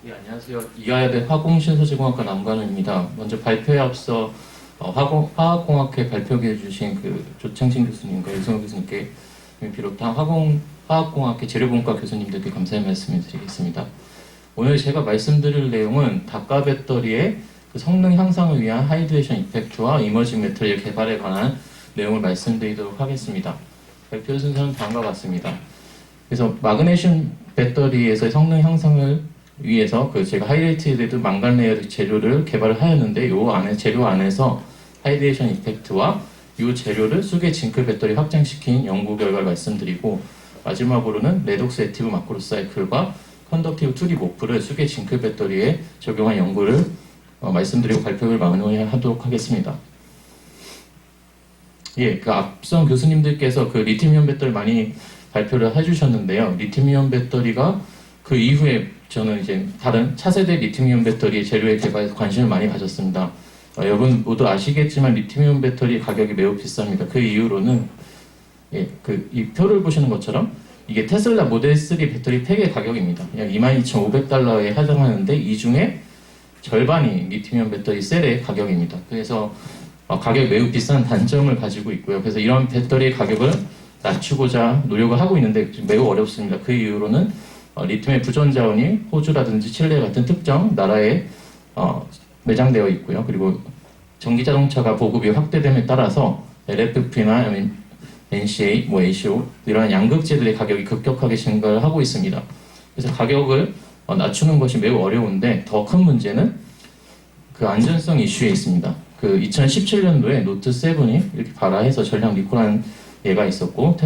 네, 안녕하세요. 이화여대 화공신소재공학과 남관우입니다. 먼저 발표에 앞서 화학공학회 발표해 주신 그 조창신 교수님과 유성호 교수님께 비롯한 화학공학회 재료분과 교수님들께 감사의 말씀을 드리겠습니다. 오늘 제가 말씀드릴 내용은 다가 배터리의 그 성능 향상을 위한 하이드레이션 이펙트와 이머징 매터리얼 개발에 관한 내용을 말씀드리도록 하겠습니다. 발표 순서는 다음과 같습니다. 그래서 마그네슘 배터리에서의 성능 향상을 위해서 제가 하이라이트에도 망간 레이어 재료를 개발을 하였는데 재료 안에서 하이드레이션 이펙트와 이 재료를 수계 징크 배터리 확장시킨 연구 결과를 말씀드리고, 마지막으로는 레독스 액티브 마크로 사이클과 컨덕티브 2D 모프를 수계 징크 배터리에 적용한 연구를 말씀드리고 발표를 마무리하도록 하겠습니다. 예, 앞선 교수님들께서 리튬이온 배터리 많이 발표를 해주셨는데요. 리튬이온 배터리가 그 이후에 저는 이제 다른 차세대 리튬이온 배터리 재료의 개발에 관심을 많이 가졌습니다. 여러분 모두 아시겠지만 리튬이온 배터리 가격이 매우 비쌉니다. 그 이유로는 이 표를 보시는 것처럼 이게 테슬라 모델 3 배터리 팩의 가격입니다. 약 22,500달러에 해당하는데 이 중에 절반이 리튬이온 배터리 셀의 가격입니다. 그래서 가격이 매우 비싼 단점을 가지고 있고요. 그래서 이런 배터리의 가격을 낮추고자 노력을 하고 있는데 매우 어렵습니다. 그 이유로는 리튬의 부전 자원이 호주라든지 칠레 같은 특정 나라에 매장되어 있고요. 그리고 전기 자동차가 보급이 확대됨에 따라서 LFP나 NCA, ACO 이러한 양극재들의 가격이 급격하게 증가를 하고 있습니다. 그래서 가격을 낮추는 것이 매우 어려운데, 더 큰 문제는 그 안전성 이슈에 있습니다. 2017년도에 노트 7이 이렇게 발화해서 전량 리콜한 예가 있었고,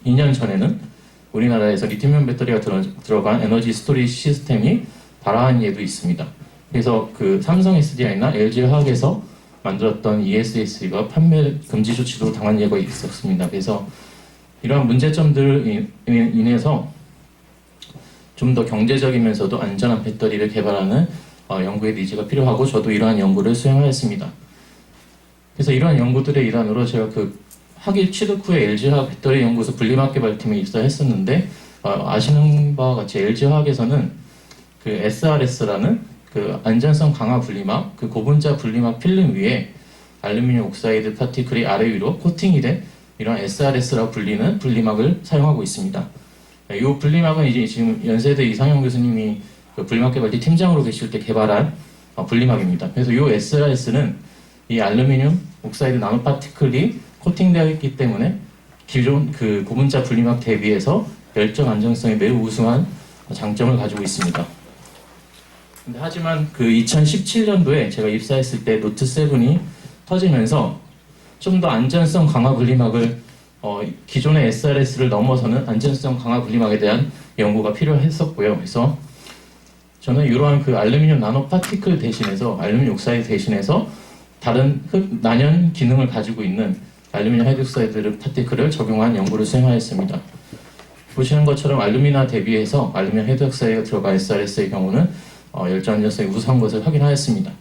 2년 전에는 우리나라에서 리튬이온 배터리가 들어간 에너지 스토리지 시스템이 발화한 예도 있습니다. 그래서 삼성 SDI나 LG 화학에서 만들었던 ESS가 판매 금지 조치도 당한 예가 있었습니다. 그래서 이러한 문제점들을 인해서 좀 더 경제적이면서도 안전한 배터리를 개발하는 연구의 니즈가 필요하고, 저도 이러한 연구를 수행하였습니다. 그래서 이러한 연구들의 일환으로 제가 학위 취득 후에 LG화학 배터리 연구소 분리막 개발팀에 입사했었는데, 아시는 바와 같이 LG화학에서는 SRS라는 안전성 강화 분리막, 고분자 분리막 필름 위에 알루미늄 옥사이드 파티클이 아래 위로 코팅이 된 이런 SRS라고 불리는 분리막을 사용하고 있습니다. 이 분리막은 이제 지금 연세대 이상형 교수님이 분리막 개발팀 팀장으로 계실 때 개발한 분리막입니다. 그래서 이 SRS는 이 알루미늄 옥사이드 나노 파티클이 코팅되어 있기 때문에 기존 고분자 분리막 대비해서 열정 안정성이 매우 우수한 장점을 가지고 있습니다. 하지만 2017년도에 제가 입사했을 때 노트 7이 터지면서 좀 더 안전성 강화 분리막을 기존의 SRS를 넘어서는 안전성 강화 분리막에 대한 연구가 필요했었고요. 그래서 저는 이러한 알루미늄 나노 파티클 대신해서, 알루미늄 옥사이드 대신해서 다른 난연 기능을 가지고 있는 알루미늄 하이드록사이드 파티클을 적용한 연구를 수행하였습니다. 보시는 것처럼 알루미나 대비해서 알루미늄 하이드록사이드가 들어간 SRS의 경우는 열정 안전성이 우수한 것을 확인하였습니다.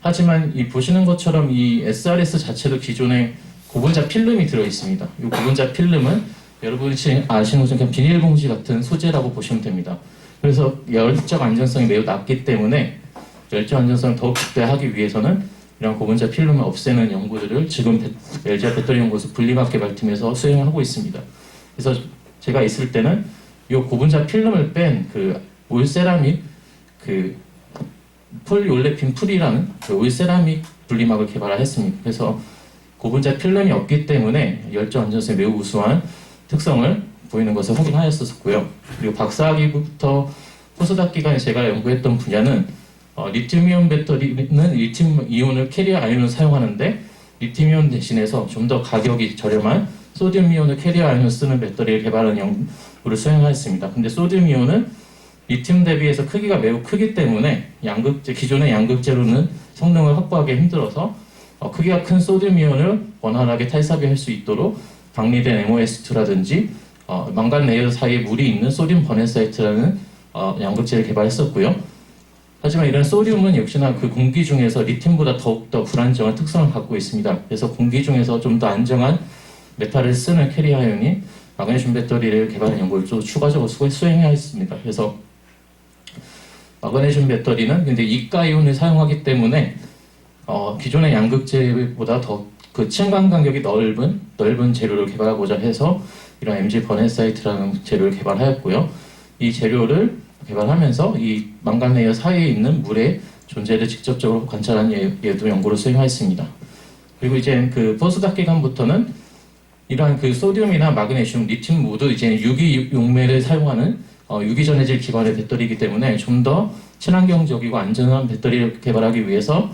하지만 보시는 것처럼 이 SRS 자체도 기존에 고분자 필름이 들어있습니다. 이 고분자 필름은 여러분이 아시는 것처럼 비닐봉지 같은 소재라고 보시면 됩니다. 그래서 열정 안전성이 매우 낮기 때문에 열정 안전성을 더욱 극대화하기 위해서는 이런 고분자 필름을 없애는 연구들을 지금 LG화학 배터리 연구소 분리막 개발팀에서 수행하고 있습니다. 그래서 제가 있을 때는 이 고분자 필름을 뺀 올세라믹 폴리올레핀 풀이라는 올세라믹 분리막을 개발했습니다. 그래서 고분자 필름이 없기 때문에 열정 안전성이 매우 우수한 특성을 보이는 것을 확인하였었고요. 그리고 박사학위부터 포스닥 기간에 제가 연구했던 분야는 리튬이온 배터리는 리튬 이온을 캐리어 아이온을 사용하는데, 리튬이온 대신해서 좀 더 가격이 저렴한 소듐 이온을 캐리어 아이온을 쓰는 배터리를 개발하는 연구를 수행하였습니다. 근데 소듐 이온은 리튬 대비해서 크기가 매우 크기 때문에 기존의 양극재로는 성능을 확보하기 힘들어서 크기가 큰 소듐 이온을 원활하게 탈사비할 수 있도록 방리된 MOS2라든지 망간 레이어 사이에 물이 있는 소듐 버넷사이트라는 양극재를 개발했었고요. 하지만 이런 소듐은 역시나 공기 중에서 리튬보다 더욱더 불안정한 특성을 갖고 있습니다. 그래서 공기 중에서 좀 더 안정한 메탈을 쓰는 캐리어 아이온인 마그네슘 배터리를 개발한 연구를 또 추가적으로 수행하였습니다. 그래서 마그네슘 배터리는 근데 이가이온을 사용하기 때문에 기존의 양극재보다 더 그 층간 간격이 넓은 재료를 개발하고자 해서 이런 MG 버넷사이트라는 재료를 개발하였고요. 이 재료를 개발하면서 이 망간 레이어 사이에 있는 물의 존재를 직접적으로 관찰한 예도 연구를 수행하였습니다. 그리고 이제 그 포스닥 기간부터는 이러한 그 소듐이나 마그네슘, 리튬 모두 이제 유기 용매를 사용하는 유기 전해질 기반의 배터리이기 때문에 좀 더 친환경적이고 안전한 배터리를 개발하기 위해서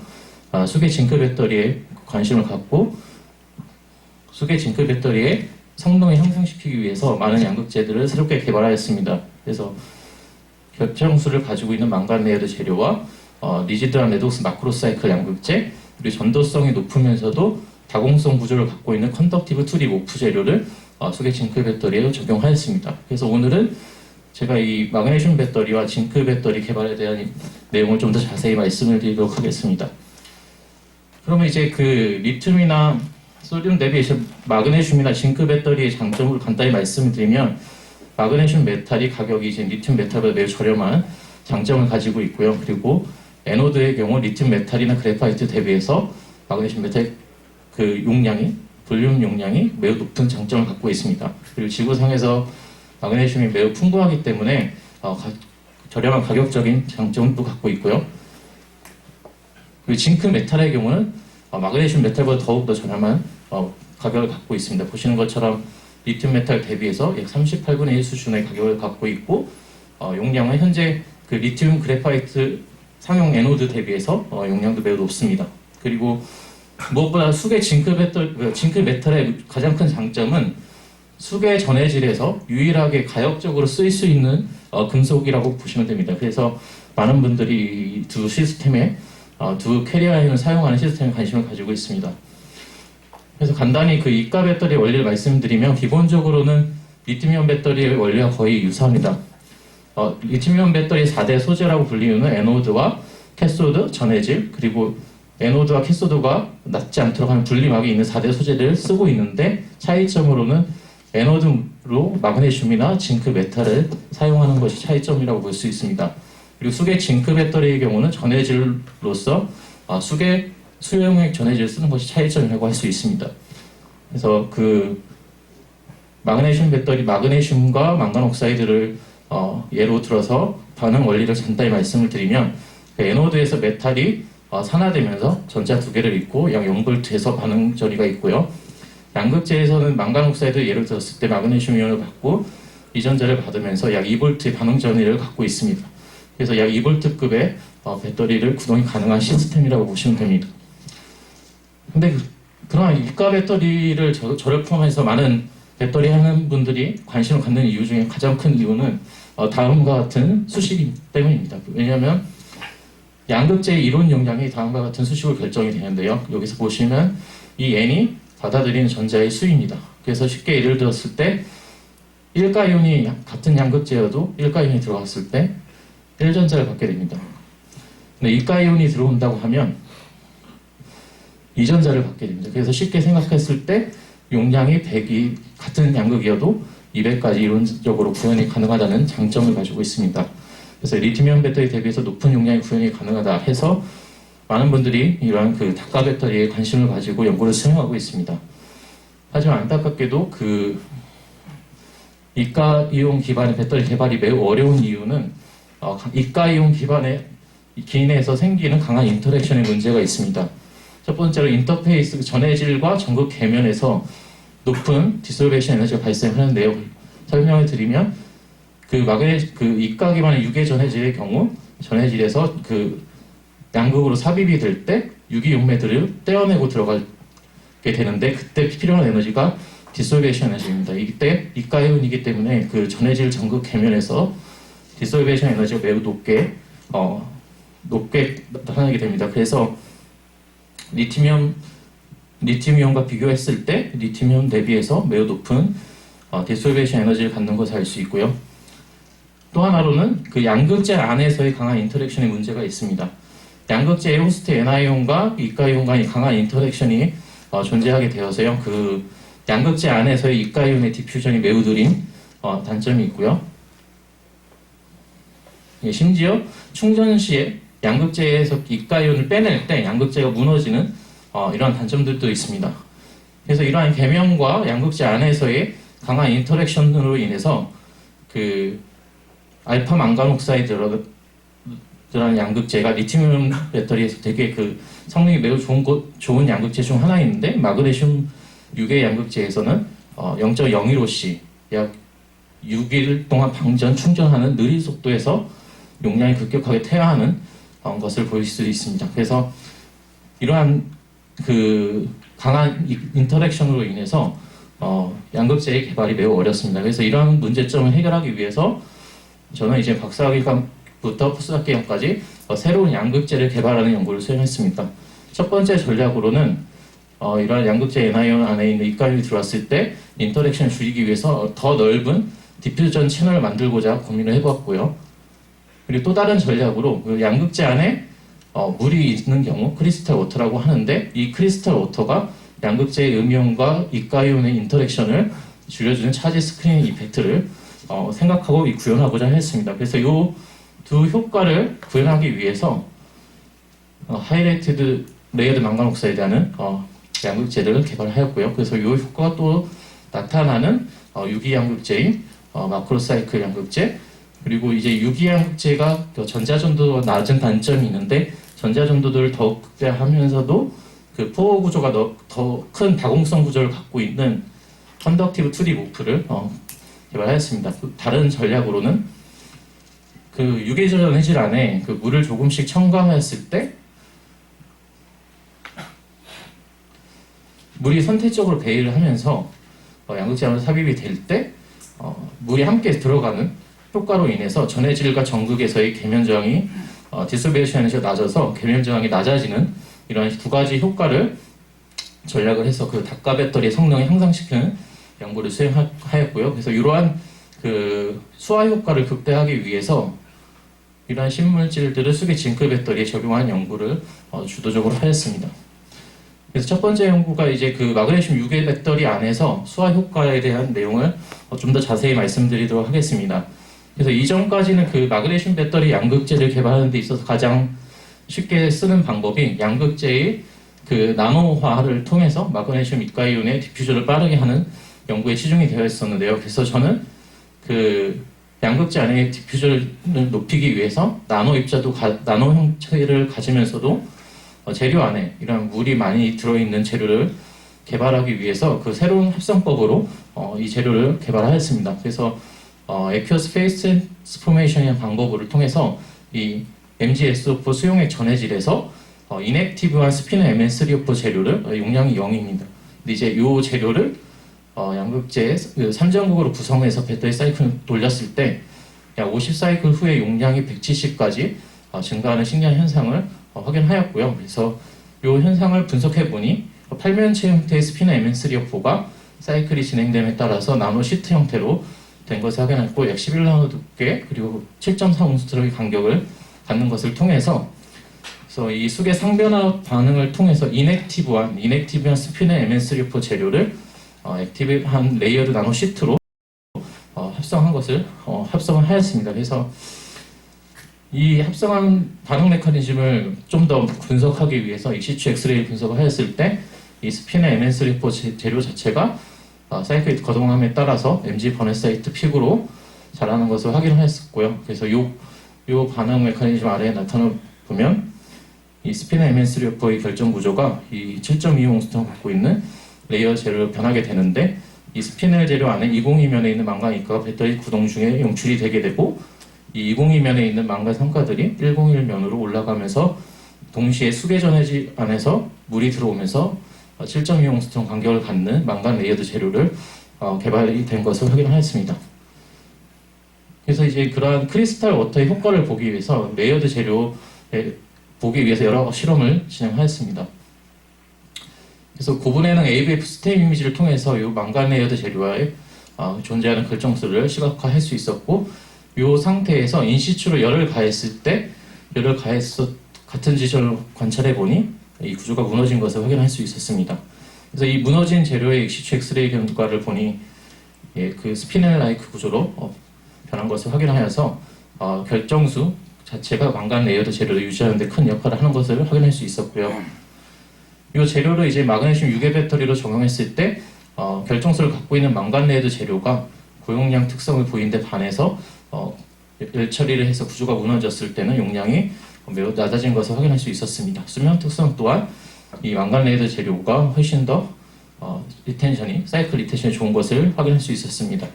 수계 징크 배터리에 관심을 갖고 수계 징크 배터리의 성능을 향상시키기 위해서 많은 양극재들을 새롭게 개발하였습니다. 그래서 결정수를 가지고 있는 망간 레이어드 재료와 리지드한 레독스 마크로사이클 양극재, 그리고 전도성이 높으면서도 다공성 구조를 갖고 있는 컨덕티브 투립 오프 재료를 수계 징크 배터리에 적용하였습니다. 그래서 오늘은 제가 이 마그네슘 배터리와 징크 배터리 개발에 대한 내용을 좀 더 자세히 말씀을 드리도록 하겠습니다. 그러면 이제 그 리튬이나 소듐 대비 마그네슘이나 징크 배터리의 장점을 간단히 말씀을 드리면 마그네슘 메탈이 가격이 이제 리튬 메탈보다 매우 저렴한 장점을 가지고 있고요. 그리고 에노드의 경우 리튬 메탈이나 그래파이트 대비해서 마그네슘 메탈 그 용량이 볼륨 용량이 매우 높은 장점을 갖고 있습니다. 그리고 지구상에서 마그네슘이 매우 풍부하기 때문에 저렴한 가격적인 장점도 갖고 있고요. 그리고 징크 메탈의 경우는 마그네슘 메탈보다 더욱더 저렴한 가격을 갖고 있습니다. 보시는 것처럼 리튬 메탈 대비해서 약 38분의 1 수준의 가격을 갖고 있고 용량은 현재 그 리튬 그래파이트 상용 에노드 대비해서 용량도 매우 높습니다. 그리고 무엇보다 수계 징크 메탈의 가장 큰 장점은 수계 전해질에서 유일하게 가역적으로 쓰일 수 있는 금속이라고 보시면 됩니다. 그래서 많은 분들이 두 시스템에 두 캐리어아이온을 사용하는 시스템에 관심을 가지고 있습니다. 그래서 간단히 그 이가 배터리 원리를 말씀드리면 기본적으로는 리튬이온 배터리의 원리와 거의 유사합니다. 리튬이온 배터리 4대 소재라고 불리우는 에노드와 캐소드, 전해질, 그리고 에노드와 캐소드가 닿지 않도록 하는 분리막이 있는 4대 소재를 쓰고 있는데 차이점으로는 에노드로 마그네슘이나 징크 메탈을 사용하는 것이 차이점이라고 볼 수 있습니다. 그리고 수계 징크 배터리의 경우는 전해질로서 수계 수용액 전해질을 쓰는 것이 차이점이라고 할 수 있습니다. 그래서 그 마그네슘 배터리, 마그네슘과 망간 옥사이드를 예로 들어서 반응 원리를 간단히 말씀을 드리면 그 에노드에서 메탈이 산화되면서 전자 두 개를 잇고 약 0V에서 반응 전이가 있고요. 양극재에서는 망간 옥사이드 예를 들었을 때 마그네슘 이온을 받고 이 전자를 받으면서 약 2V의 반응 전위를 갖고 있습니다. 그래서 약 2V급의 배터리를 구동이 가능한 시스템이라고 보시면 됩니다. 근데 그러나 이가 배터리를 저를 포함해서 많은 배터리 하는 분들이 관심을 갖는 이유 중에 가장 큰 이유는 다음과 같은 수식 때문입니다. 왜냐하면 양극재의 이론 용량이 다음과 같은 수식으로 결정이 되는데요. 여기서 보시면 이 N이 받아들이는 전자의 수입니다. 그래서 쉽게 예를 들었을 때 1가이온이 같은 양극재여도 1가이온이 들어갔을 때 1전자를 받게 됩니다. 근데 2가이온이 들어온다고 하면 2전자를 받게 됩니다. 그래서 쉽게 생각했을 때 용량이 100이 같은 양극이어도 200까지 이론적으로 구현이 가능하다는 장점을 가지고 있습니다. 그래서 리튬이온 배터리 대비해서 높은 용량의 구현이 가능하다 해서 많은 분들이 이러한 그 다가 배터리에 관심을 가지고 연구를 수행하고 있습니다. 하지만 안타깝게도 그 이가이온 기반의 배터리 개발이 매우 어려운 이유는 이가이온 기반의 기내에서 생기는 강한 인터랙션의 문제가 있습니다. 첫 번째로 인터페이스 전해질과 전극 계면에서 높은 디솔베이션 에너지가 발생하는데요. 설명을 드리면 그 이가 기반의 유계 전해질의 경우 전해질에서 그 양극으로 삽입이 될 때 유기 용매들을 떼어내고 들어가게 되는데 그때 필요한 에너지가 디솔베이션 에너지입니다. 이때 이가이온이기 때문에 그 전해질 전극 계면에서 디솔베이션 에너지가 매우 높게 나타나게 됩니다. 그래서 리튬이온과 비교했을 때 리튬이온 대비해서 매우 높은 디솔베이션 에너지를 갖는 것을 알 수 있고요. 또 하나로는 그 양극재 안에서의 강한 인터랙션의 문제가 있습니다. 양극재의 호스트 Ni온과 이가이온 간의 강한 인터랙션이 존재하게 되어서요. 그 양극재 안에서의 이가이온의 디퓨전이 매우 느린 단점이 있고요. 심지어 충전 시에 양극재에서 이가이온을 빼낼 때 양극재가 무너지는 이러한 단점들도 있습니다. 그래서 이러한 계면과 양극재 안에서의 강한 인터랙션으로 인해서 그 알파 망간 옥사이드라는 양극재가 리튬이온 배터리에서 되게 그 성능이 매우 좋은 양극재 중 하나인데, 마그네슘 6의 양극재에서는 0.015C, 약 6일 동안 방전 충전하는 느린 속도에서 용량이 급격하게 퇴화하는 것을 보일 수 있습니다. 그래서 이러한 그 강한 인터랙션으로 인해서 양극재의 개발이 매우 어렵습니다. 그래서 이러한 문제점을 해결하기 위해서 저는 이제 박사학위부터 포스닥기까지 새로운 양극재를 개발하는 연구를 수행했습니다. 첫 번째 전략으로는 이러한 양극재 NI온 안에 있는 이가이온이 들어왔을 때 인터랙션을 줄이기 위해서 더 넓은 디퓨전 채널을 만들고자 고민을 해보았고요. 그리고 또 다른 전략으로 그 양극재 안에 물이 있는 경우 크리스탈 워터라고 하는데, 이 크리스탈 워터가 양극재의 음이온과 이가이온의 인터랙션을 줄여주는 차지 스크린 이펙트를 생각하고 구현하고자 했습니다. 그래서 이 두 효과를 구현하기 위해서 하이라이트드 레이어드 망간 옥사이드라는 양극재를 개발하였고요. 그래서 이 효과가 또 나타나는 유기 양극재인 마크로사이클 양극재, 그리고 이제 유기 양극재가 전자전도가 낮은 단점이 있는데, 전자전도도를 더욱 극대화하면서도 그 포호 구조가 더 큰 다공성 구조를 갖고 있는 컨덕티브 2D 모프를 개발하였습니다. 다른 전략으로는 그 유기전 해질 안에 그 물을 조금씩 첨가하였을 때 물이 선택적으로 배일을 하면서 양극재 안으로 삽입이 될 때 물이 함께 들어가는 효과로 인해서 전해질과 전극에서의 계면 저항이 디소베이션 에너지가 낮아서 계면 저항이 낮아지는 이런 두 가지 효과를 전략을 해서 그 닭가 배터리의 성능을 향상시키는 연구를 수행하였고요. 그래서 이러한 그 수화 효과를 극대화하기 위해서 이러한 신물질들을 수기 징크 배터리에 적용한 연구를 주도적으로 하였습니다. 그래서 첫 번째 연구가 이제 그 마그네슘 6의 배터리 안에서 수화 효과에 대한 내용을 좀 더 자세히 말씀드리도록 하겠습니다. 그래서 이전까지는 그 마그네슘 배터리 양극재를 개발하는 데 있어서 가장 쉽게 쓰는 방법이 양극재의 그 나노화를 통해서 마그네슘 이가이온의 디퓨저를 빠르게 하는 연구에 치중이 되어 있었는데요. 그래서 저는 그 양극재 안의 디퓨저를 높이기 위해서 나노 형체를 가지면서도 재료 안에 이런 물이 많이 들어있는 재료를 개발하기 위해서 그 새로운 합성법으로 이 재료를 개발하였습니다. 그래서 에큐어스 페이스 트랜스포메이션이라는 방법을 통해서 이 MgSO4 수용액 전해질에서 인액티브한 스피너 Mn3O4 재료를 용량이 0입니다. 근데 이제 이 재료를 양극재 3전극으로 구성해서 배터리 사이클을 돌렸을 때 약 50사이클 후에 용량이 170까지 증가하는 신기한 현상을 확인하였고요. 그래서 이 현상을 분석해 보니 팔면체 형태의 스피너 Mn3O4가 사이클이 진행됨에 따라서 나노 시트 형태로 된 것을 확인했고, 약 11나노 두께 그리고 7.4옹스트럭의 간격을 갖는 것을 통해서, 그래서 이 수계 상변화 반응을 통해서 인액티브한 스피너 Mn3O4 재료를 액티브한 레이어드 나노 시트로 합성을 하였습니다. 그래서 이 합성한 반응 메커니즘을 좀 더 분석하기 위해서 익시추 엑스레이 분석을 하였을 때 이 스피너 Mn3O4 재료 자체가 사이클 거동함에 따라서 MG 버네사이트 픽으로 자라는 것을 확인하였었고요. 그래서 요 반응 메커니즘 아래에 나타나 보면 이 스피너 Mn3O4의 결정 구조가 이 7.25옹스톤을 갖고 있는 레이어 재료로 변하게 되는데, 이 스피너 재료 안에 202면에 있는 망간 이가가 배터리 구동 중에 용출이 되게 되고, 이 202면에 있는 망간 성가들이 101면으로 올라가면서 동시에 수계 전해질 안에서 물이 들어오면서 7.25옹스톤 간격을 갖는 망간 레이어드 재료를 개발이 된 것을 확인하였습니다. 그래서 이제 그러한 크리스탈 워터의 효과를 보기 위해서 레이어드 재료에 보기 위해서 여러 실험을 진행하였습니다. 그래서 고분해능 ABF 스테임 이미지를 통해서 이 망간 레이어드 재료에 존재하는 결정수를 시각화할 수 있었고, 이 상태에서 인시추로 열을 가했을 때 같은 지점을 관찰해 보니 이 구조가 무너진 것을 확인할 수 있었습니다. 그래서 이 무너진 재료의 익시추 엑스레이 결과를 보니 그 스피넬 라이크 구조로 변한 것을 확인하여서 결정수 자체가 망간 레이어드 재료를 유지하는 데 큰 역할을 하는 것을 확인할 수 있었고요. 이 재료를 이제 마그네슘 유계 배터리로 적용했을 때 결정수를 갖고 있는 망간 레이어드 재료가 고용량 특성을 보이는 데 반해서 열 처리를 해서 구조가 무너졌을 때는 용량이 매우 낮아진 것을 확인할 수 있었습니다. 수명 특성 또한 이 망간 레이어드 재료가 훨씬 더 리텐션이, 사이클 리텐션이 좋은 것을 확인할 수 있었습니다.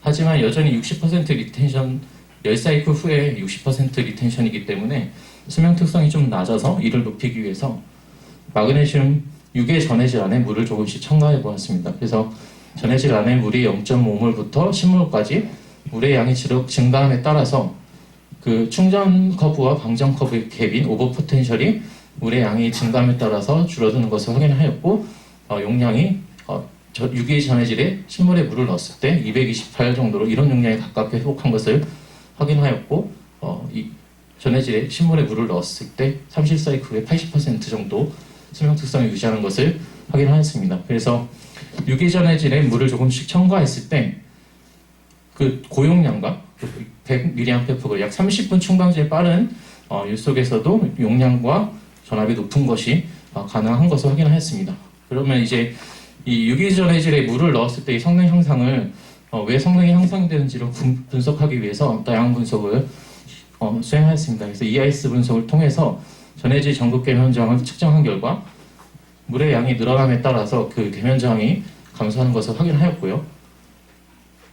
하지만 여전히 60% 리텐션, 10사이클 후에 60% 리텐션이기 때문에 수명 특성이 좀 낮아서 이를 높이기 위해서 마그네슘 유계 전해질 안에 물을 조금씩 첨가해 보았습니다. 그래서 전해질 안에 물이 0.5몰부터 10몰까지 물의 양이 증가함에 따라서 그 충전 커브와 방전 커브의 갭인 오버 포텐셜이 물의 양이 증가함에 따라서 줄어드는 것을 확인하였고 용량이 유기 전해질에 10몰의 물을 넣었을 때 228 정도로 이런 용량에 가깝게 회복한 것을 확인하였고 이 전해질에 10몰의 물을 넣었을 때 30사이클 후에 80% 정도 수명 특성을 유지하는 것을 확인하였습니다. 그래서 유기 전해질에 물을 조금씩 첨가했을 때 그 고용량과 100mAh를 약 30분 충방제의 빠른 유 속에서도 용량과 전압이 높은 것이 가능한 것을 확인하였습니다. 그러면 이제 이 유기 전해질에 물을 넣었을 때 이 성능 향상을 왜 성능이 향상되는지를 분석하기 위해서 다양한 분석을 수행하였습니다. 그래서 EIS 분석을 통해서 전해질 전극 계면 저항을 측정한 결과 물의 양이 늘어남에 따라서 그 계면 저항이 감소하는 것을 확인하였고요.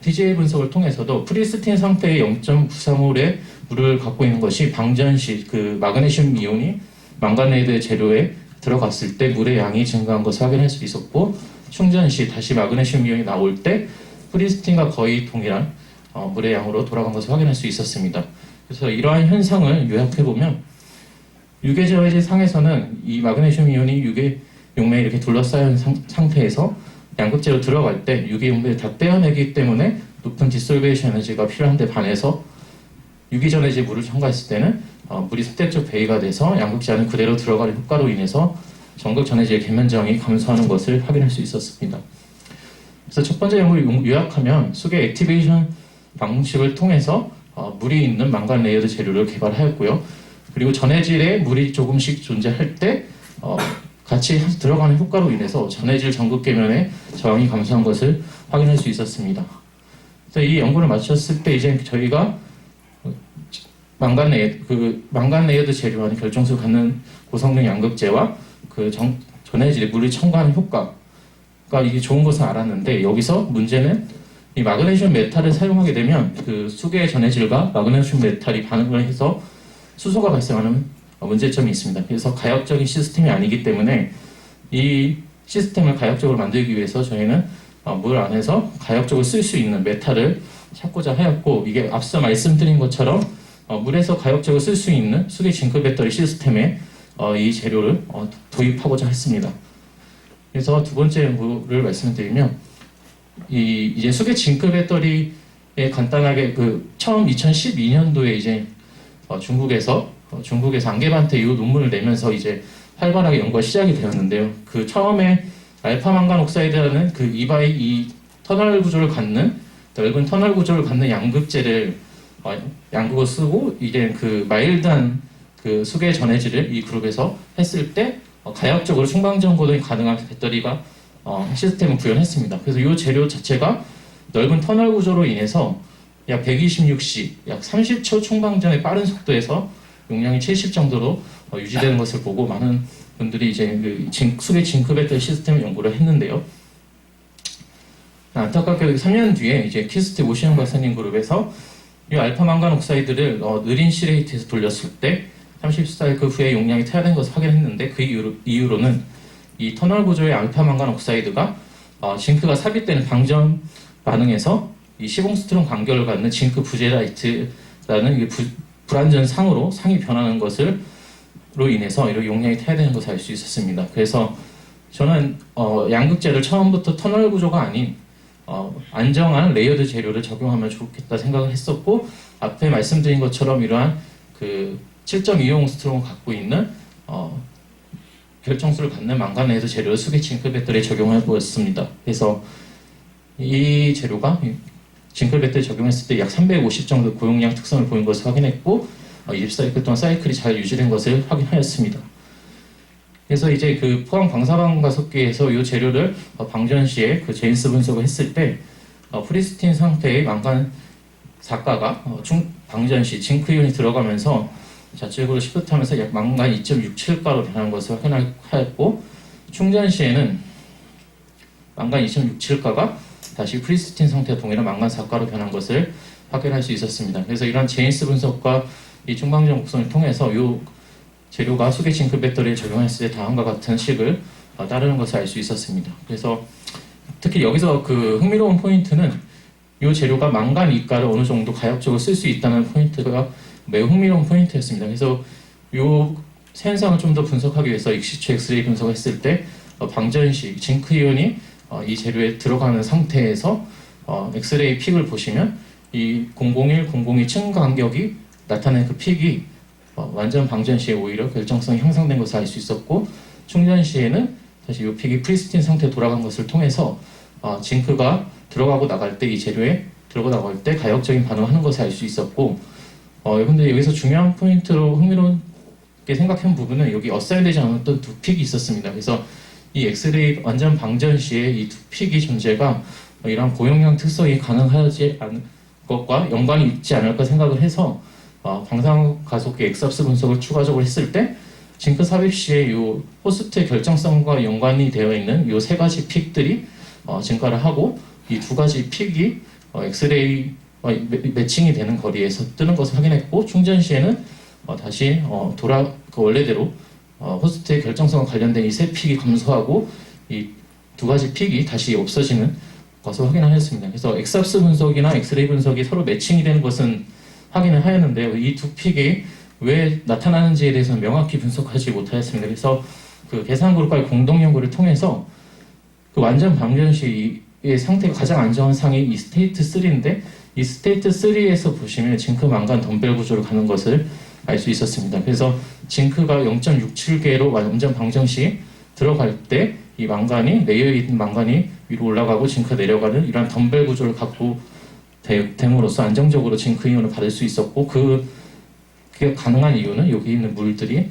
TGA 분석을 통해서도 프리스틴 상태의 0.93몰의 물을 갖고 있는 것이 방전 시 그 마그네슘 이온이 망간레이드 재료에 들어갔을 때 물의 양이 증가한 것을 확인할 수 있었고, 충전 시 다시 마그네슘 이온이 나올 때 프리스틴과 거의 동일한 물의 양으로 돌아간 것을 확인할 수 있었습니다. 그래서 이러한 현상을 요약해보면 유계 전해질 상에서는 이 마그네슘 이온이 유계 용매에 이렇게 둘러싸인 상태에서 양극재로 들어갈 때 유기 용매를 다 떼어내기 때문에 높은 디솔베이션 에너지가 필요한데 반해서 유기 전해질 물을 첨가했을 때는 물이 선택적 배기가 돼서 양극재 안에 그대로 들어가는 효과로 인해서 전극 전해질 계면 저항이 감소하는 것을 확인할 수 있었습니다. 그래서 첫 번째 연구를 요약하면 수계 액티베이션 방식을 통해서 물이 있는 망간 레이어드 재료를 개발하였고요. 그리고 전해질에 물이 조금씩 존재할 때 같이 들어가는 효과로 인해서 전해질 전극 계면의 저항이 감소한 것을 확인할 수 있었습니다. 그래서 이 연구를 마쳤을 때 이제 저희가 망간 레이어드 재료 안에 결정수를 갖는 고성능 양극재와 그 전해질에 물을 첨가하는 효과가 이게 좋은 것을 알았는데, 여기서 문제는 이 마그네슘 메탈을 사용하게 되면 그 수계 전해질과 마그네슘 메탈이 반응을 해서 수소가 발생하는 문제점이 있습니다. 그래서 가역적인 시스템이 아니기 때문에 이 시스템을 가역적으로 만들기 위해서 저희는 물 안에서 가역적으로 쓸 수 있는 메탈을 찾고자 하였고, 이게 앞서 말씀드린 것처럼 물에서 가역적으로 쓸 수 있는 수계 징크 배터리 시스템에 이 재료를 도입하고자 했습니다. 그래서 두 번째 연구를 말씀드리면 이제 수계 징크 배터리에 간단하게 처음 2012년도에 이제 중국에서 안개반트 이후 논문을 내면서 이제 활발하게 연구가 시작이 되었는데요. 그 처음에 알파 망간 옥사이드라는 그 이 터널 구조를 갖는 넓은 터널 구조를 갖는 양극재를 양극을 쓰고 이제 그 마일드한 그 수계 전해질을 이 그룹에서 했을 때 가역적으로 충방전 고동이 가능한 배터리가 시스템을 구현했습니다. 그래서 이 재료 자체가 넓은 터널 구조로 인해서 약 126C, 약 30초 충방전의 빠른 속도에서 용량이 70 정도로 유지되는 것을 보고 많은 분들이 이제 수계 징크 배터리 시스템을 연구를 했는데요. 안타깝게도 3년 뒤에 이제 키스트 오시영 박사님 그룹에서 이 알파 망간 옥사이드를 느린 C레이트에서 돌렸을 때 30사이클 후에 용량이 퇴화된 것을 확인했는데, 그 이후로는 이 터널 구조의 알파 망간 옥사이드가 징크가 삽입되는 방전 반응에서 이 시공스트롱 간결을 갖는 징크 부제라이트라는 불완전 상으로 상이 변하는 것으로 인해서 이런 용량이 퇴화되는 것을 알 수 있었습니다. 그래서 저는 양극재를 처음부터 터널 구조가 아닌 안정한 레이어드 재료를 적용하면 좋겠다 생각을 했었고, 앞에 말씀드린 것처럼 이러한 그 7.25옹스트롱을 갖고 있는 결정수를 갖는 망간 레이어드 재료를 수계 징크 배터리에 적용해 보았습니다. 그래서 이 재료가 징크 배터리 적용했을 때 약 350 정도 고용량 특성을 보인 것을 확인했고 24시간 동안 사이클이 잘 유지된 것을 확인하였습니다. 그래서 이제 그 포항 방사방 가속기에서 이 재료를 방전 시에 그 제인스 분석을 했을 때 프리스틴 상태의 망간 사가가 방전 시 징크 이온이 들어가면서 좌측으로 시프트하면서 약 망간 2.67가로 변하는 것을 확인하였고, 충전 시에는 망간 2.67가가 다시 프리스틴 상태와 동일한 망간 4가로 변한 것을 확인할 수 있었습니다. 그래서 이런 제인스 분석과 이 중방전 곡선을 통해서 이 재료가 수계 징크 배터리를 적용했을 때 다음과 같은 식을 따르는 것을 알 수 있었습니다. 그래서 특히 여기서 그 흥미로운 포인트는 이 재료가 망간 2가를 어느 정도 가역적으로 쓸 수 있다는 포인트가 매우 흥미로운 포인트였습니다. 그래서 이 현상을 좀 더 분석하기 위해서 익시추 엑스레이 분석을 했을 때 방전 시 징크 이온이 이 재료에 들어가는 상태에서 엑스레이 픽을 보시면 이 001, 002 층 간격이 나타낸 그 픽이 완전 방전 시에 오히려 결정성이 향상된 것을 알 수 있었고, 충전 시에는 다시 이 픽이 프리스틴 상태에 돌아간 것을 통해서 징크가 들어가고 나갈 때 이 재료에 들어가고 나갈 때 가역적인 반응을 하는 것을 알 수 있었고, 근데 여기서 중요한 포인트로 흥미롭게 생각한 부분은 여기 어사인되지 않았던 두 픽이 있었습니다. 그래서 이 엑스레이 완전 방전 시에 이 두 픽이 존재가 이런 고용량 특성이 가능하지 않은 것과 연관이 있지 않을까 생각을 해서 방사가속기 엑스압스 분석을 추가적으로 했을 때 징크 삽입 시에 이 호스트의 결정성과 연관이 되어 있는 이 세 가지 픽들이 증가를 하고, 이 두 가지 픽이 엑스레이 매칭이 되는 거리에서 뜨는 것을 확인했고, 충전 시에는 다시 그 원래대로 호스트의 결정성과 관련된 이 세 픽이 감소하고 이 두 가지 픽이 다시 없어지는 것을 확인하였습니다. 그래서 엑스압스 분석이나 엑스레이 분석이 서로 매칭이 되는 것은 확인을 하였는데요. 이 두 픽이 왜 나타나는지에 대해서는 명확히 분석하지 못하였습니다. 그래서 그 계산 그룹과의 공동 연구를 통해서 그 완전 방전 시의 상태가 가장 안정한 상이 이 스테이트 3인데, 이 스테이트 3에서 보시면 징크 망간 덤벨 구조로 가는 것을 알 수 있었습니다. 그래서 징크가 0.67개로 완전 방전 시 들어갈 때 이 망간이 레이어에 있는 망간이 위로 올라가고 징크가 내려가는 이러한 덤벨 구조를 갖고 됨으로써 안정적으로 징크 이온을 받을 수 있었고, 그게 가능한 이유는 여기 있는 물들이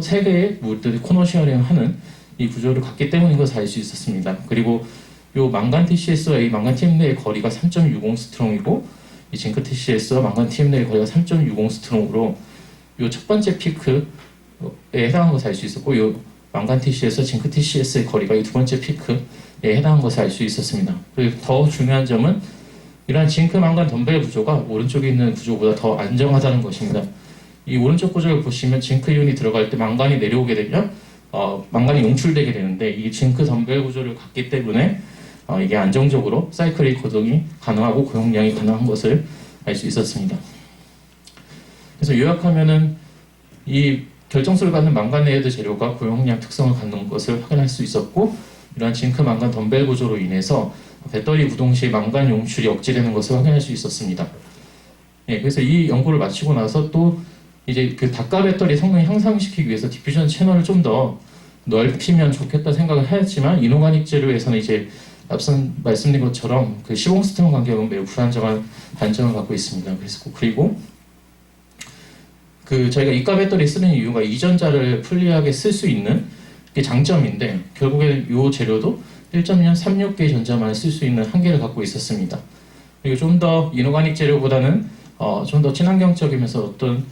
세 개의 물들이 코너 쉐어링하는 이 구조를 갖기 때문인 것을 알 수 있었습니다. 그리고 이 망간 TCS와 이 망간 TM 내의 거리가 3.60 스트롱이고, 이 징크 TCS와 망간 TM 내의 거리가 3.60 스트롱으로 이 첫 번째 피크에 해당한 것을 알 수 있었고, 이 망간 TCS와 징크 TCS의 거리가 이 두 번째 피크에 해당한 것을 알 수 있었습니다. 그리고 더 중요한 점은 이러한 징크 망간 덤벨 구조가 오른쪽에 있는 구조보다 더 안정하다는 것입니다. 이 오른쪽 구조를 보시면 징크 이온이 들어갈 때 망간이 내려오게 되면 망간이 용출되게 되는데, 이 징크 덤벨 구조를 갖기 때문에 이게 안정적으로 사이클 거동이 가능하고 고용량이 가능한 것을 알 수 있었습니다. 그래서 요약하면은 이 결정수를 갖는 망간 레이어드 재료가 고용량 특성을 갖는 것을 확인할 수 있었고, 이러한 징크 망간 덤벨 구조로 인해서 배터리 구동 시 망간 용출이 억제되는 것을 확인할 수 있었습니다. 그래서 이 연구를 마치고 나서 또 이제 그 다가 배터리 성능 향상시키기 위해서 디퓨전 채널을 좀 더 넓히면 좋겠다 생각을 하였지만, 이노가닉 재료에서는 이제 앞선 말씀드린 것처럼 그 시봉스트롱 간격은 매우 불안정한 단점을 갖고 있습니다. 그리고 그 저희가 이가 배터리 쓰는 이유가 이전자를 편리하게 쓸 수 있는 게 장점인데, 결국에는 이 재료도 1.36개의 전자만 쓸 수 있는 한계를 갖고 있었습니다. 그리고 좀 더 이노가닉 재료보다는 좀 더 친환경적이면서 어떤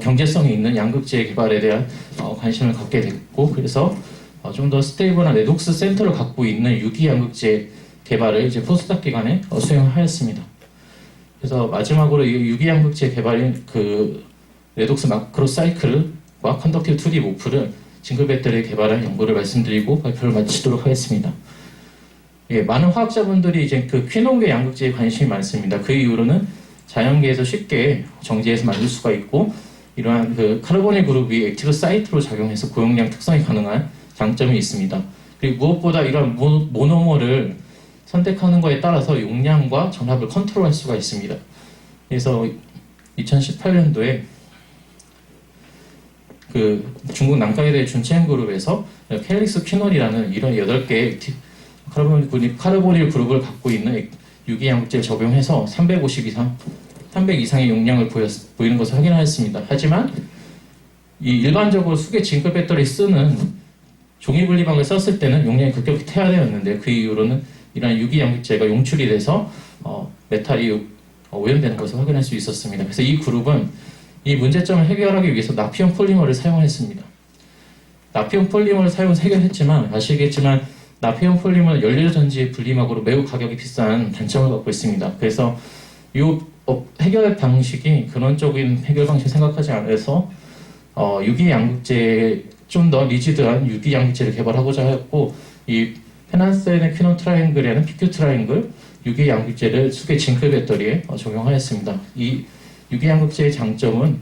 경제성이 있는 양극재 개발에 대한 관심을 갖게 됐고, 그래서 좀 더 스테이블한 레독스 센터를 갖고 있는 유기 양극재 개발을 이제 포스닥 기간에 수행하였습니다. 그래서 마지막으로 이 유기 양극재 개발인 그 레독스 마크로 사이클과 컨덕티브 2D 모프를 징크 배터리 개발한 연구를 말씀드리고 발표를 마치도록 하겠습니다. 많은 화학자분들이 이제 그 퀴논계 양극재에 관심이 많습니다. 그 이후로는 자연계에서 쉽게 정지해서 만들 수가 있고, 이러한 그 카르보닐 그룹이 액티브 사이트로 작용해서 고용량 특성이 가능한 장점이 있습니다. 그리고 무엇보다 이러한 모노머를 선택하는 것에 따라서 용량과 전압을 컨트롤할 수가 있습니다. 그래서 2018년도에 그 중국 난카이대 준첸 그룹에서 켈릭스 퀴놀이라는 이런 8개의 카르보닐 그룹을 갖고 있는 유기양극제를 적용해서 300 이상의 용량을 보이는 것을 확인하였습니다. 하지만 이 일반적으로 수계 징크 배터리 쓰는 종이 분리막을 썼을 때는 용량이 급격히 퇴화되었는데 그 이후로는 이러한 유기양극제가 용출이 돼서 메탈이 오염되는 것을 확인할 수 있었습니다. 그래서 이 그룹은 이 문제점을 해결하기 위해서 나피온 폴리머를 사용했습니다. 나피온 폴리머를 사용해서 해결했지만 아시겠지만 나피온 폴리머는 연료전지 분리막으로 매우 가격이 비싼 단점을 갖고 있습니다. 그래서 이 해결 방식이 근원적인 해결 방식을 생각하지 않아서 유기양극제 좀 더 리지드한 유기양극제를 개발하고자 하였고 이 페난센의 퀴논 트라이앵글에는 PQ 트라이앵글 유기양극제를 수계 징크 배터리에 적용하였습니다. 이 유기양극제의 장점은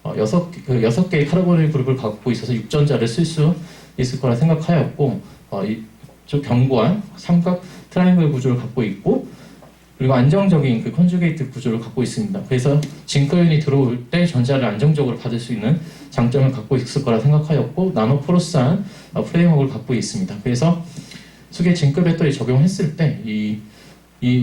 6개의 카르보닐 그룹을 갖고 있어서 육전자를 쓸 수 있을 거라 생각하였고 좀 견고한 삼각 트라이앵글 구조를 갖고 있고 그리고 안정적인 그 컨주게이트 구조를 갖고 있습니다. 그래서 징크이온이 들어올 때 전자를 안정적으로 받을 수 있는 장점을 갖고 있을 거라 생각하였고 나노포러스한 프레임워크를 갖고 있습니다. 그래서 수계 징크 배터리 적용했을 때 이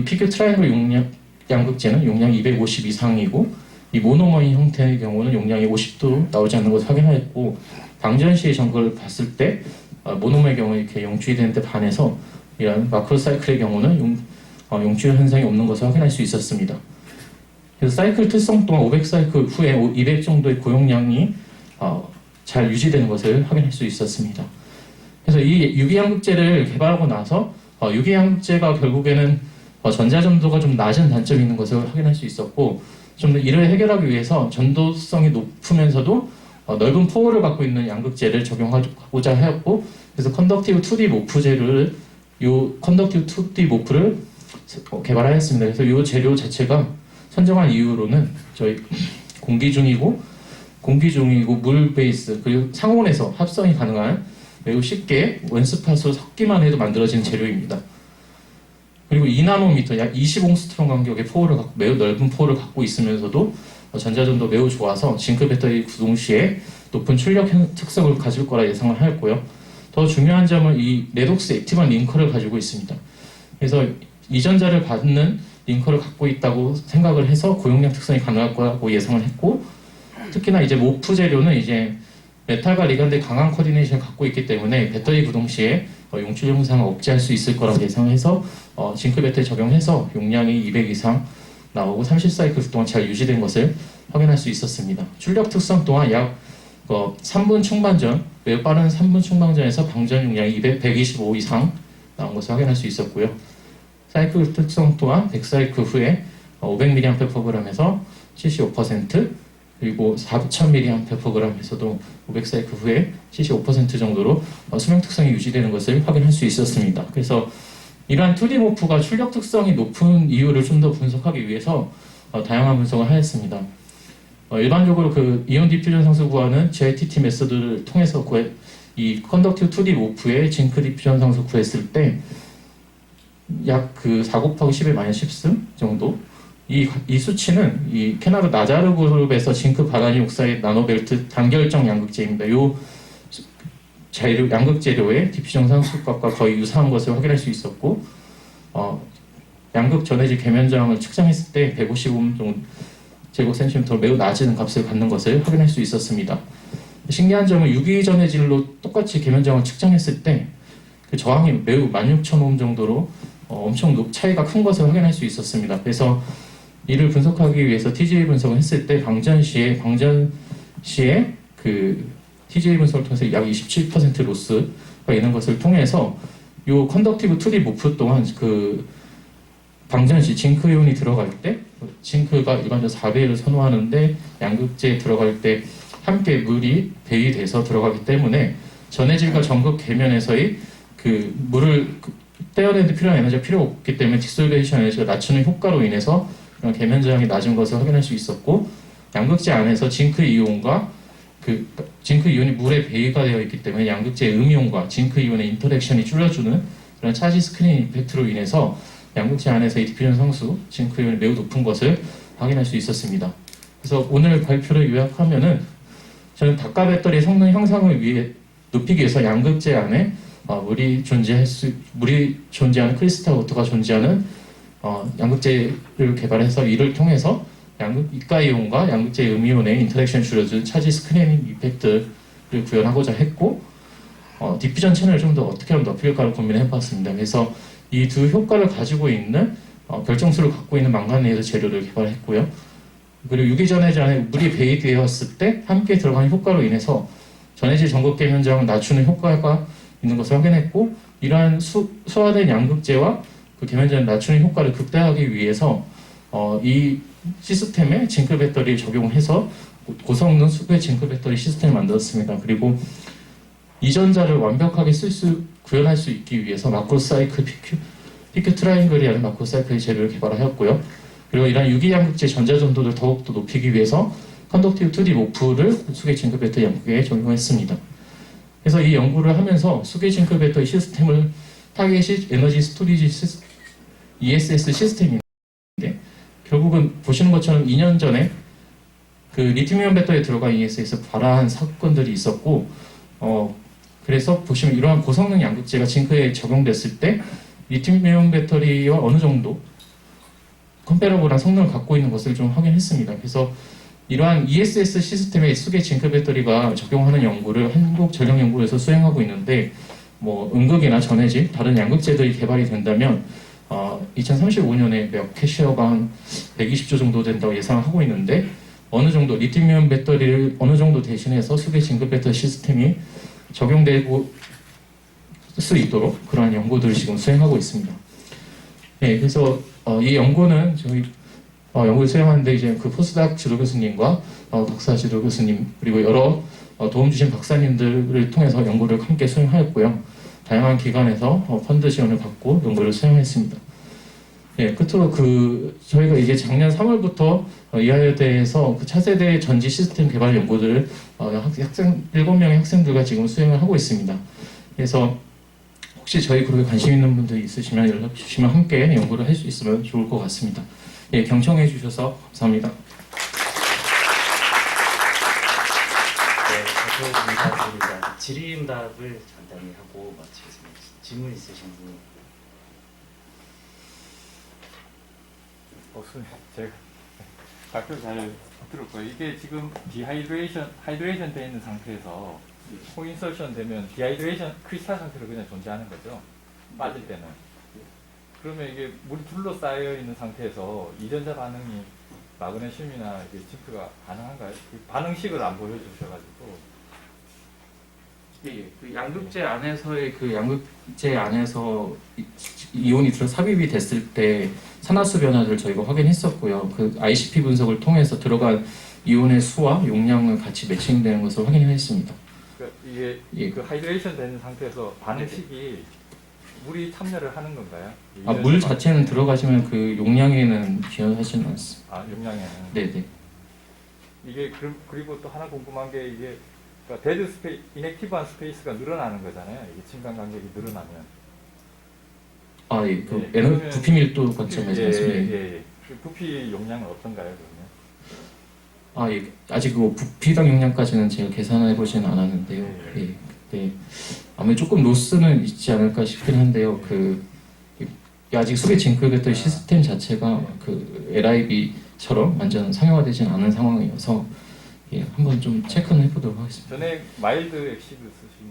PQ 트라이앵글 양극제는 용량이 250 이상이고 이 모노머인 형태의 경우는 용량이 50도 나오지 않는 것을 확인하였고 방전 시의 정보를 봤을 때 모노머의 경우 이렇게 용출이 되는데 반해서 이런 마크로 사이클의 경우는 용출 현상이 없는 것을 확인할 수 있었습니다. 그래서 사이클 특성 또한 500사이클 후에 200 정도의 고용량이 잘 유지되는 것을 확인할 수 있었습니다. 그래서 이 유기양극제를 개발하고 나서 유기양극제가 결국에는 전자점도가 좀 낮은 단점이 있는 것을 확인할 수 있었고 좀 더 이를 해결하기 위해서 전도성이 높으면서도 넓은 포홀을 갖고 있는 양극제를 적용하고자 하였고 그래서 컨덕티브 2D 모프제를 컨덕티브 2D 모프를 개발하였습니다. 그래서 이 재료 자체가 선정한 이유로는 저희 공기 중이고 물 베이스 그리고 상온에서 합성이 가능한 매우 쉽게 원스팟으로 섞기만 해도 만들어지는 재료입니다. 그리고 2나노미터 약 20옹스트롬 간격의 포홀을 갖고 매우 넓은 포홀을 갖고 있으면서도 전자점도 매우 좋아서 징크 배터리 구동 시에 높은 출력 특성을 가질 거라 예상을 하였고요. 더 중요한 점은 이 레독스 액티브한 링커를 가지고 있습니다. 그래서 이전자를 받는 링커를 갖고 있다고 생각을 해서 고용량 특성이 가능할 거라고 예상을 했고 특히나 이제 모프 재료는 이제 메탈과 리간드의 강한 코디네이션을 갖고 있기 때문에 배터리 구동 시에 용출 현상을 억제할 수 있을 거라고 예상해서 징크 배터리 적용해서 용량이 200 이상 나오고 30사이클 동안 잘 유지된 것을 확인할 수 있었습니다. 출력 특성 또한 약 3분 충만전, 매우 빠른 3분 충만전에서 방전 용량이 125 이상 나온 것을 확인할 수 있었고요. 사이클 특성 또한 100사이클 후에 500mAh에서 75% 그리고 4000mAh에서도 500사이클 후에 75% 정도로 수명 특성이 유지되는 것을 확인할 수 있었습니다. 그래서 이러한 2D 모프가 출력 특성이 높은 이유를 좀 더 분석하기 위해서 다양한 분석을 하였습니다. 일반적으로 그 이온 디퓨전 상수 구하는 JITT 메소드를 통해서 이 컨덕티브 2D 모프의 징크 디퓨전 상수 구했을 때 약 그 4 곱하기 10의 마이너스 10승 정도 이 수치는 이 캐나다 나자르 그룹에서 징크 바다니 옥사이드 나노벨트 단결정 양극재입니다. 요 양극 재료의 디퓨전 상수값과 거의 유사한 것을 확인할 수 있었고 양극 전해질 계면저항을 측정했을 때 155 정도 제곱센티미터 매우 낮은 값을 갖는 것을 확인할 수 있었습니다. 신기한 점은 유기전해질로 똑같이 계면저항을 측정했을 때 그 저항이 매우 16,000옴 정도로 엄청 차이가 큰 것을 확인할 수 있었습니다. 그래서 이를 분석하기 위해서 TGA 분석을 했을 때 방전 시에 그 TGA 분석을 통해서 약 27% 로스가 있는 것을 통해서 이 컨덕티브 2D 모프 또한 그 방전 시 징크 이온이 들어갈 때 징크가 일반적으로 4배를 선호하는데 양극재에 들어갈 때 함께 물이 배이돼서 들어가기 때문에 전해질과 전극 계면에서의 그 물을 떼어내는 필요한 에너지가 필요 없기 때문에 디솔베이션 에너지가 낮추는 효과로 인해서 계면 저항이 낮은 것을 확인할 수 있었고 양극재 안에서 징크 이온과 그 징크 이온이 물에 배이가 되어 있기 때문에 양극재의 음이온과 징크 이온의 인터랙션이 줄여주는 그런 차지 스크린 이펙트로 인해서 양극재 안에서 이 디퓨전 상수 징크 이온이 매우 높은 것을 확인할 수 있었습니다. 그래서 오늘 발표를 요약하면은 저는 닭가 배터리의 성능 향상을 위해 높이기 위해서 양극재 안에 물이 존재하는 크리스탈 워터가 존재하는 양극재를 개발해서 이를 통해서 이가 이온과 양극재 음이온의 인터랙션을 줄여준 차지 스크리닝 이펙트를 구현하고자 했고 디퓨전 채널을 좀 더 어떻게 하면 높일까를 고민해봤습니다. 그래서 이 두 효과를 가지고 있는 결정수를 갖고 있는 망간레이저 재료를 개발했고요. 그리고 유기전해질 안에 물이 배이되었을 때 함께 들어가는 효과로 인해서 전해질 전극계 현장을 낮추는 효과가 있는 것을 확인했고, 이러한 수화된 양극재와 그 계면전을 낮추는 효과를 극대화하기 위해서 이 시스템에 징크 배터리를 적용해서 고성능 수배 징크 배터리 시스템을 만들었습니다. 그리고 이전자를 완벽하게 구현할 수 있기 위해서 마크로 사이클 PQ 트라이앵글이라는 마크로 사이클 재료를 개발하였고요. 그리고 이러한 유기양극재 전자전도를 더욱더 높이기 위해서 컨덕티브 2D 모프를 수계 징크 배터리 양극에 적용했습니다. 그래서 이 연구를 하면서 수계 징크 배터리 시스템을 타겟이 에너지 스토리지 ESS 시스템인데, 결국은 보시는 것처럼 2년 전에 그 리튬이온 배터리에 들어간 ESS 발화한 사건들이 있었고, 그래서 보시면 이러한 고성능 양극재가 징크에 적용됐을 때 리튬이온 배터리와 어느 정도 컴패러블한 성능을 갖고 있는 것을 좀 확인했습니다. 그래서 이러한 ESS 시스템의 수계 징크 배터리가 적용하는 연구를 한국전력연구원에서 수행하고 있는데, 음극이나 전해질 다른 양극재들이 개발이 된다면 2035년에 몇 캐시어가 한 120조 정도 된다고 예상하고 있는데, 어느 정도 리튬이온 배터리를 어느 정도 대신해서 수계 징크 배터리 시스템이 적용되고 수 있도록 그러한 연구들을 지금 수행하고 있습니다. 네, 그래서 이 연구는 저희 연구를 수행하는데 이제 그 포스닥 지도 교수님과 박사 지도 교수님 그리고 여러 도움 주신 박사님들을 통해서 연구를 함께 수행하였고요. 다양한 기관에서 펀드 지원을 받고 연구를 수행했습니다. 예, 끝으로 저희가 이게 작년 3월부터 이화여대에서 그 차세대 전지 시스템 개발 연구들을 7명의 학생들과 지금 수행을 하고 있습니다. 그래서 혹시 저희 그룹에 관심 있는 분들이 있으시면 연락 주시면 함께 연구를 할 수 있으면 좋을 것 같습니다. 예, 경청해 주셔서 감사합니다. 네, 저도 감사드립니다. 질의응답을 간단히 하고 마치겠습니다. 질문 있으신 분? 제가 발표 잘 들었고요. 이게 지금 하이드레이션 되어 있는 상태에서 코인서션 되면 디하이드레이션 크리스탈 상태로 그냥 존재하는 거죠. 빠질 때는. 그러면 이게 물이 둘러싸여 있는 상태에서 이전자 반응이 마그네슘이나 징크가 가능한가요? 그 반응식을 안 보여주셔가지고. 예, 그 양극재 안에서의 양극재 안에서 이온이 삽입이 됐을 때 산화수 변화를 저희가 확인했었고요. 그 ICP 분석을 통해서 들어간 이온의 수와 용량을 같이 매칭되는 것을 확인했습니다. 그러니까 이게 그 하이드레이션 되는 상태에서 반응식이 물이 참여를 하는 건가요? 물 자체는 들어가지만 그 용량에는 기여하지는 않습니다. 용량에는. 네네. 이게 그리고 또 하나 궁금한 게 이게 그러니까 데드 스페이스, 이넥티브한 스페이스가 늘어나는 거잖아요. 이게 침관 간격이 늘어나면. 예, 부피 밀도 관점에서 말씀드립니다. 그 부피 용량은 어떤가요, 그러면? 예. 아직 부피당 용량까지는 제가 계산해 보지는 않았는데요. 예. 네. 아무래도 조금 로스는 있지 않을까 싶긴 한데요. 아직 수계 징크 배터리 시스템 자체가 LIB처럼 완전 상용화되지는 않은 상황이어서 한번 좀 체크는 해보도록 하겠습니다. 전에 마일드 엑시드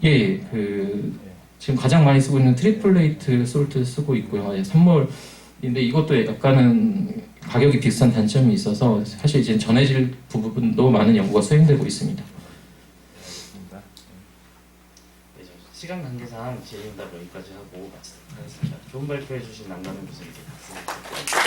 쓰신 지금 가장 많이 쓰고 있는 트리플레이트 솔트 쓰고 있고요. 산몰인데 이것도 약간은 가격이 비싼 단점이 있어서 사실 이제 전해질 부분도 많은 연구가 수행되고 있습니다. 네, 시간 관계상 질의응답 여기까지 하고 마치도록 하겠습니다. 좋은 발표해 주신 남가면 교수님께 박수.